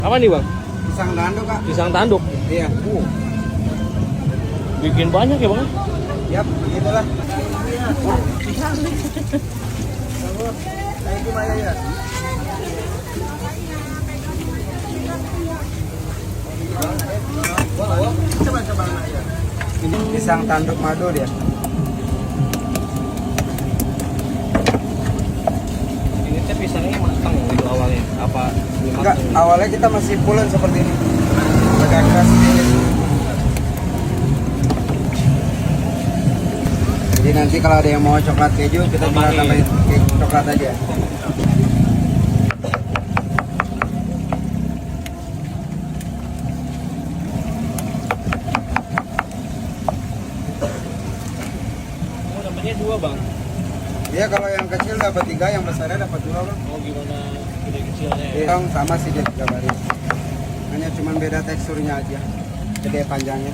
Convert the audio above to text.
Apa nih bang? Pisang tanduk kak. Pisang tanduk. Iya. Bikin banyak ya bang? Yap, begitulah. Nah, itu Maya ya. Coba Maya. Ini pisang tanduk madu dia. Ini teh pisangnya matang gitu awalnya. Apa? Enggak, awalnya kita masih pulen seperti ini. Agak keras sedikit. Jadi nanti kalau ada yang mau coklat keju, kita tinggal tambahin keju coklat aja. Oh, dapatnya 2 bang. Iya, kalau yang kecil dapat 3, yang besarnya dapat 2 bang. Oh gimana gede kecilnya ya? Iya, sama sih dia 3 baris. Hanya cuman beda teksturnya aja, gede panjangnya.